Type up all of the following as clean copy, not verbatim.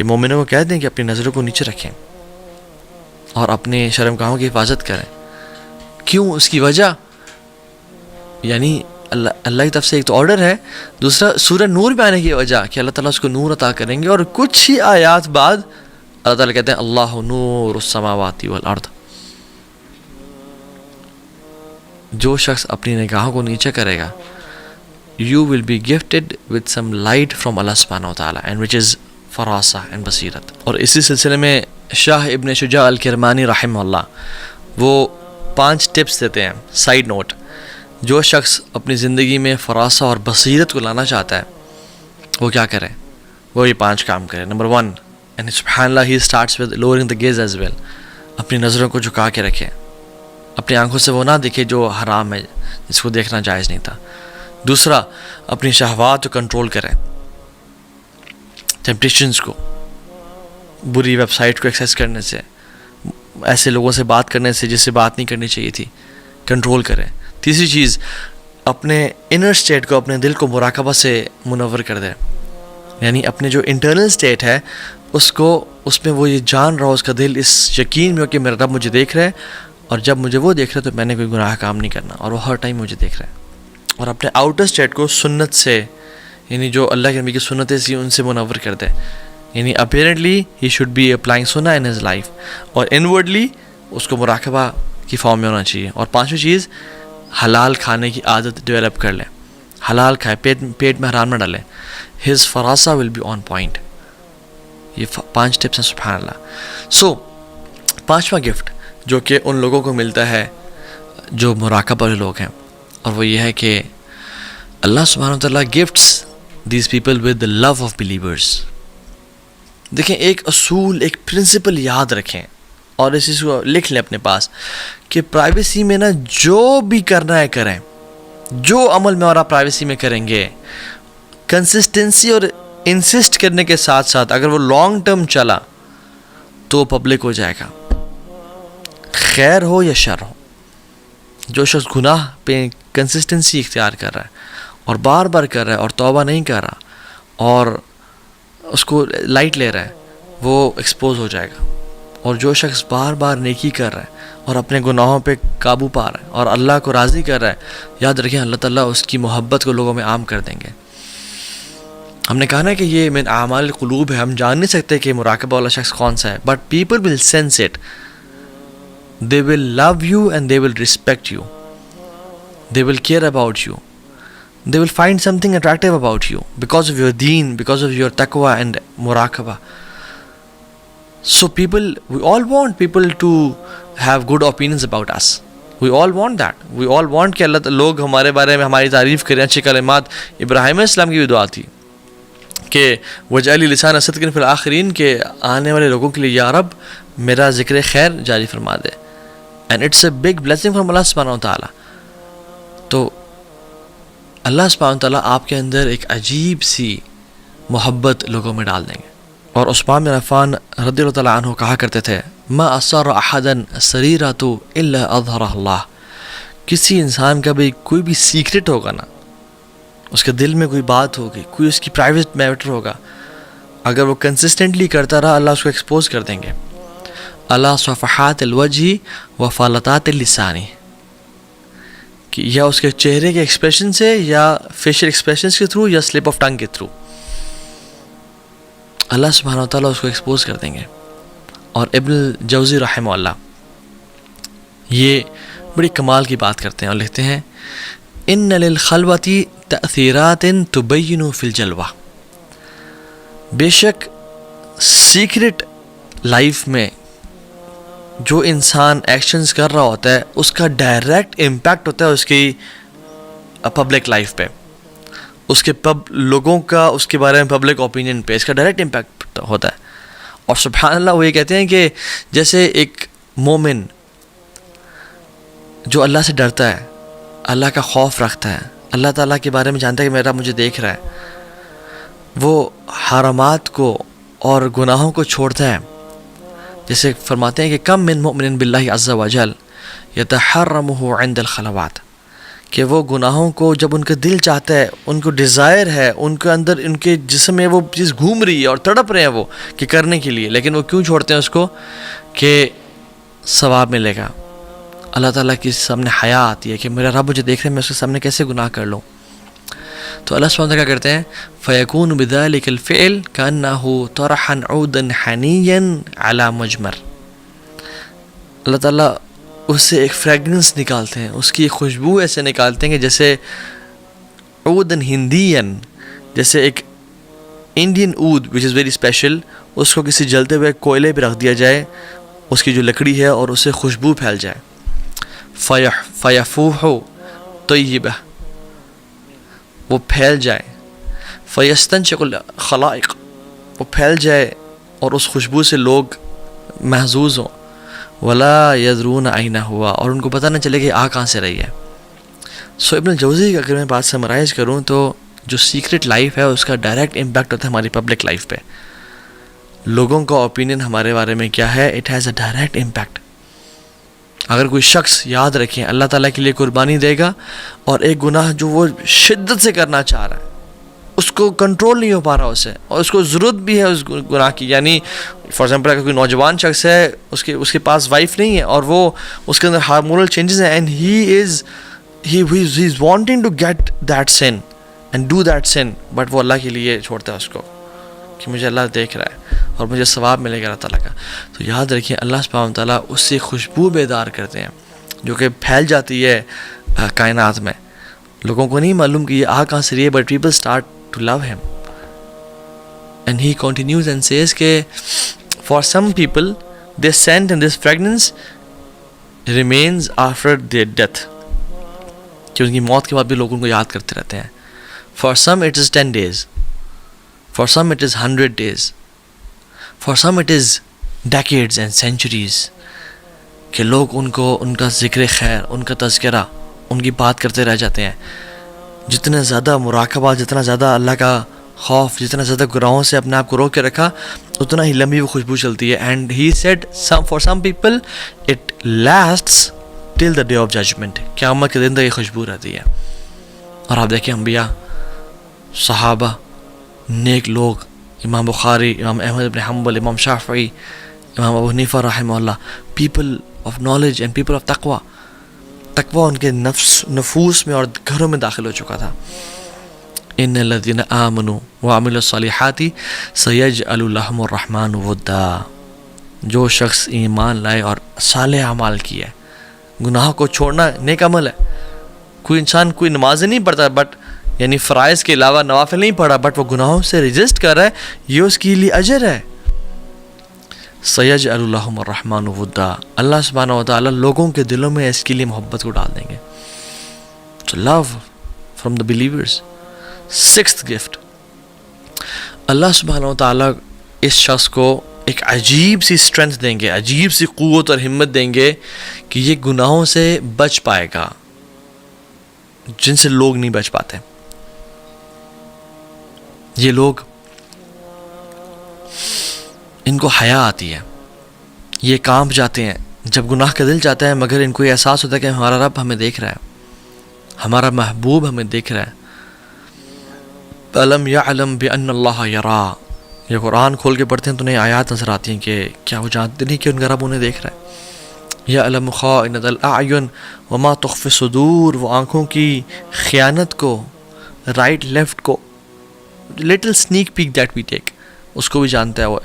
کہ مومنوں کو کہہ دیں کہ اپنی نظروں کو نیچے رکھیں اور اپنے شرمگاہوں کی حفاظت کریں. کیوں؟ اس کی وجہ یعنی اللہ کی طرف سے ایک تو آرڈر ہے، دوسرا سورہ نور میں آنے کی وجہ کہ اللہ تعالیٰ اس کو نور عطا کریں گے. اور کچھ ہی آیات بعد اللہ تعالیٰ کہتے ہیں اللہ نور السماوات والارض. جو شخص اپنی نگاہوں کو نیچے کرے گا you will be gifted with some light from Allah subhanahu wa ta'ala and which is فراسہ and بصیرت. اور اسی سلسلے میں شاہ ابن شجاع الکرمانی رحمہ اللہ وہ 5 ٹپس دیتے ہیں. سائیڈ نوٹ، جو شخص اپنی زندگی میں فراسہ اور بصیرت کو لانا چاہتا ہے وہ کیا کرے؟ وہ یہ 5 کام کرے. نمبر 1 and سبحان اللہ he starts with lowering the gaze as well. اپنی نظروں کو جھکا کے رکھے، اپنی آنکھوں سے وہ نہ دیکھے جو حرام ہے، جس کو دیکھنا جائز نہیں تھا. دوسرا، اپنی شہوات کو کنٹرول کریں، ٹیمپٹیشنز کو، بری ویب سائٹ کو ایکسیس کرنے سے، ایسے لوگوں سے بات کرنے سے جس سے بات نہیں کرنی چاہیے تھی، کنٹرول کریں. تیسری چیز، اپنے انر سٹیٹ کو، اپنے دل کو مراقبہ سے منور کر دیں. یعنی اپنے جو انٹرنل سٹیٹ ہے اس میں وہ یہ جان رہا ہو، اس کا دل اس یقین میں ہو کہ میرا رب مجھے دیکھ رہا ہے، اور جب مجھے وہ دیکھ رہا ہے تو میں نے کوئی گناہ کام نہیں کرنا، اور وہ ہر ٹائم مجھے دیکھ رہا ہے. اور اپنے آؤٹر سٹیٹ کو سنت سے، یعنی جو اللہ کے نبی کی سنتیں سی ان سے منور کر دے. یعنی apparently he should be applying سنہ ان ہز لائف، اور انورڈلی اس کو مراقبہ کی فارم میں ہونا چاہیے. اور 5ویں چیز، حلال کھانے کی عادت ڈیولپ کر لیں. حلال کھائے، پیٹ میں حرام نہ ڈالیں. ہز فراسہ ول بی آن پوائنٹ. یہ 5 ٹپس ہیں. سبحان اللہ. سو 5واں گفٹ جو کہ ان لوگوں کو ملتا ہے جو مراقبہ والے لوگ ہیں، اور وہ یہ ہے کہ اللہ سبحانہ وتعالیٰ gifts these people with the love of believers. دیکھیں، ایک اصول، ایک پرنسپل یاد رکھیں اور اس چیز کو لکھ لیں اپنے پاس کہ پرائیویسی میں نا جو بھی کرنا ہے کریں، جو عمل میں اور آپ پرائیویسی میں کریں گے، کنسسٹنسی اور انسسٹ کرنے کے ساتھ ساتھ اگر وہ لانگ ٹرم چلا تو پبلک ہو جائے گا، خیر ہو یا شر ہو. جو شخص گناہ پہ کنسسٹنسی اختیار کر رہا ہے اور بار بار کر رہا ہے اور توبہ نہیں کر رہا اور اس کو لائٹ لے رہا ہے، وہ ایکسپوز ہو جائے گا. اور جو شخص بار بار نیکی کر رہا ہے اور اپنے گناہوں پہ قابو پا رہا ہے اور اللہ کو راضی کر رہا ہے، یاد رکھیں اللہ تعالیٰ اس کی محبت کو لوگوں میں عام کر دیں گے. ہم نے کہا نا کہ یہ من اعمال القلوب ہے، ہم جان نہیں سکتے کہ مراقبہ والا شخص کون سا ہے، but people will sense it. They will love you and they will respect you. They will care about you. They will find something attractive about you because of your deen, because of your taqwa and muraqabah. So we all want people to have good opinions about us. We all want that. We all want کہ اللہ لوگ ہمارے بارے میں ہماری تعریف کریں، اچھے کلمات. ابراہیم علیہ السلام کی بھی دعا تھی کہ وجعل لسان صدق فی الآخرین، کہ آنے والے لوگوں کے لیے یا رب میرا ذکر خیر جاری فرما دے. And it's a big blessing from Allah subhanahu wa ta'ala. تو اللہ سبحانہ wa ta'ala آپ کے اندر ایک عجیب سی محبت لوگوں میں ڈال دیں گے. اور عثمان بن عفان رضی اللہ تعالیٰ عنہ کہا کرتے تھے ما اسر احدا سریرۃ الا اظہرہ اللہ. کسی انسان کا بھی کوئی بھی سیکرٹ ہوگا نا، اس کے دل میں کوئی بات ہوگی، کوئی اس کی پرائیویٹ میٹر ہوگا، اگر وہ کنسسٹنٹلی کرتا رہا اللہ اس کو ایکسپوز کر دیں گے. اللہ صفحات الوجہ و فالتات اللسانی، کہ یا اس کے چہرے کے ایکسپریشن سے یا فیشل ایکسپریشنز کے تھرو یا سلپ آف ٹنگ کے تھرو اللہ سبحانہ وتعالیٰ اس کو ایکسپوز کر دیں گے. اور ابن الجوزی رحمہ اللہ یہ بڑی کمال کی بات کرتے ہیں اور لکھتے ہیں ان للخلوۃ تأثیرات تبین فی الجلوہ. بے شک سیکرٹ لائف میں جو انسان ایکشنز کر رہا ہوتا ہے اس کا ڈائریکٹ امپیکٹ ہوتا ہے اس کی پبلک لائف پہ، اس کے لوگوں کا اس کے بارے میں پبلک اوپینین پہ اس کا ڈائریکٹ امپیکٹ ہوتا ہے. اور سبحان اللہ وہ یہ کہتے ہیں کہ جیسے ایک مومن جو اللہ سے ڈرتا ہے، اللہ کا خوف رکھتا ہے، اللہ تعالیٰ کے بارے میں جانتا ہے کہ میرا مجھے دیکھ رہا ہے، وہ حرامات کو اور گناہوں کو چھوڑتا ہے. جیسے فرماتے ہیں کہ کم من مؤمن باللہ عز وجل یتحرمہ عند الخلوات، کہ وہ گناہوں کو جب ان کا دل چاہتا ہے، ان کو ڈیزائر ہے، ان کے اندر ان کے جسم میں وہ چیز گھوم رہی ہے اور تڑپ رہے ہیں وہ کہ کرنے کے لیے، لیکن وہ کیوں چھوڑتے ہیں اس کو؟ کہ ثواب ملے گا. اللہ تعالیٰ کی سامنے حیا آتی ہے کہ میرا رب مجھے دیکھ رہے ہیں، میں اس کے سامنے کیسے گناہ کر لوں. تو اللہ سبحانہ وتعالیٰ کیا کرتے ہیں؟ فَيَكُونُ بِذَلِكَ الْفِعْلِ كَأَنَّهُ طَرَحًا عُودًا حَنِيًّا عَلَى مُجْمَرٍ. اللہ تعالیٰ اس سے ایک فریگننس نکالتے ہیں، اس کی ایک خوشبو ایسے نکالتے ہیں کہ جیسے عودن ہندین، جیسے ایک انڈین عود وچ از ویری اسپیشل، اس کو کسی جلتے ہوئے کوئلے پہ رکھ دیا جائے، اس کی جو لکڑی ہے، اور اس سے خوشبو پھیل جائے. فیفوح طیبہ، وہ پھیل جائے. فیستنشق الخلائق، وہ پھیل جائے اور اس خوشبو سے لوگ محظوظ ہوں. ولا یدرون اینہ ہوا، اور ان کو پتہ نہ چلے کہ آ کہاں سے رہی ہے. سو ابن الجوزی کا اگر میں بات سمرائز کروں تو جو سیکرٹ لائف ہے اس کا ڈائریکٹ امپیکٹ ہوتا ہے ہماری پبلک لائف پہ. لوگوں کا اوپینین ہمارے بارے میں کیا ہے، it has a direct impact. اگر کوئی شخص، یاد رکھیں، اللہ تعالیٰ کے لیے قربانی دے گا اور ایک گناہ جو وہ شدت سے کرنا چاہ رہا ہے، اس کو کنٹرول نہیں ہو پا رہا اسے، اور اس کو ضرورت بھی ہے اس گناہ کی، یعنی فار ایگزامپل اگر کوئی نوجوان شخص ہے، اس کے پاس وائف نہیں ہے اور وہ اس کے اندر ہارمونل چینجز ہیں، and he is wanting to get that sin and do that sin, but وہ اللہ کے لیے چھوڑتا ہے اس کو کہ مجھے اللہ دیکھ رہا ہے اور مجھے ثواب ملے گا اللہ تعالیٰ کا. تو یاد رکھیں اللہ سبحانہ تعالیٰ اس سے خوشبو بیدار کرتے ہیں جو کہ پھیل جاتی ہے کائنات میں. لوگوں کو نہیں معلوم کہ یہ آ کہاں سے رہی ہے، but people start to love him. And he continues and says کہ for some people this scent and this fragrance remains after their death, کہ ان کی موت کے بعد بھی لوگ ان کو یاد کرتے رہتے ہیں. For some it is 10 days، for some it is 100 days, for some it is decades and centuries، کہ لوگ ان کو، ان کا ذکر خیر، ان کا تذکرہ، ان کی بات کرتے رہ جاتے ہیں. جتنا زیادہ مراقبہ، جتنا زیادہ اللہ کا خوف، جتنا زیادہ گناہوں سے اپنے آپ کو روک کے رکھا، اتنا ہی لمبی وہ خوشبو چلتی ہے. And he said for some people it lasts till the day of judgment، قیامت کے دن تک یہ خوشبو رہتی ہے. اور آپ دیکھیں انبیاء، صحابہ، نیک لوگ، امام بخاری، امام احمد بن حنبل، امام شافعی، امام ابو حنیفہ رحمہ اللہ، people of knowledge and people of تقوی. تقوی ان کے نفوس میں اور گھروں میں داخل ہو چکا تھا. ان الذین آمنوا وعملوا الصالحات سیجعل لهم الرحمن ودا. جو شخص ایمان لائے اور صالح اعمال کیے، گناہوں کو چھوڑنا نیک عمل ہے. کوئی انسان کوئی نماز نہیں پڑھتا، بٹ یعنی فرائض کے علاوہ نوافل نہیں پڑھا، بٹ وہ گناہوں سے ریزسٹ کر رہا ہے، یہ اس کے لیے اجر ہے. سیجعل لهم الرحمن ودا، اللہ سبحانہ و تعالیٰ لوگوں کے دلوں میں اس کے لیے محبت کو ڈال دیں گے. تو love from the believers. 6th gift، اللہ سبحانہ و تعالیٰ اس شخص کو ایک عجیب سی اسٹرینتھ دیں گے، عجیب سی قوت اور ہمت دیں گے کہ یہ گناہوں سے بچ پائے گا جن سے لوگ نہیں بچ پاتے. یہ لوگ، ان کو حیا آتی ہے، یہ کانپ جاتے ہیں جب گناہ کا دل چاہتا ہے، مگر ان کو یہ احساس ہوتا ہے کہ ہمارا رب ہمیں دیکھ رہا ہے، ہمارا محبوب ہمیں دیکھ رہا ہے. أَلَمْ يَعْلَمْ بِأَنَّ اللَّهَ يَرَى، یہ قرآن کھول کے پڑھتے ہیں تو انہیں آیات نظر آتی ہیں کہ کیا وہ جانتے نہیں کہ ان کا رب انہیں دیکھ رہا ہے. يَعْلَمُ خَائِنَةَ الْأَعْيُنِ وَمَا تُخْفِي الصُّدُورُ، وہ آنکھوں کی خیانت کو، رائٹ لیفٹ کو، little snack pack that we take, اس کو بھی جانتا ہے وہ.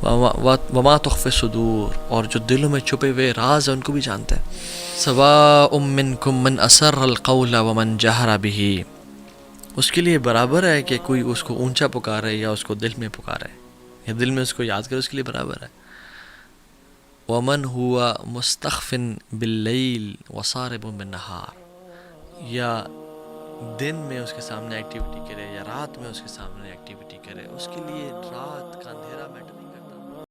وما تخفی الصدور، اور جو دلوں میں چھپے ہوئے راز ہیں ان کو بھی جانتا ہے. سواء منکم من اسر القول ومن جہر به، اس کے لیے برابر ہے کہ کوئی اس کو اونچا پکارے یا اس کو دل میں پکارے، یا دل میں اس کو یاد کرے، اس کے لیے برابر ہے. ومن ہوا مستخف باللیل وصارب بالنہار، یا دن میں اس کے سامنے ایکٹیویٹی کرے یا رات میں اس کے سامنے ایکٹیویٹی کرے، اس کے لیے رات کا اندھیرا میٹر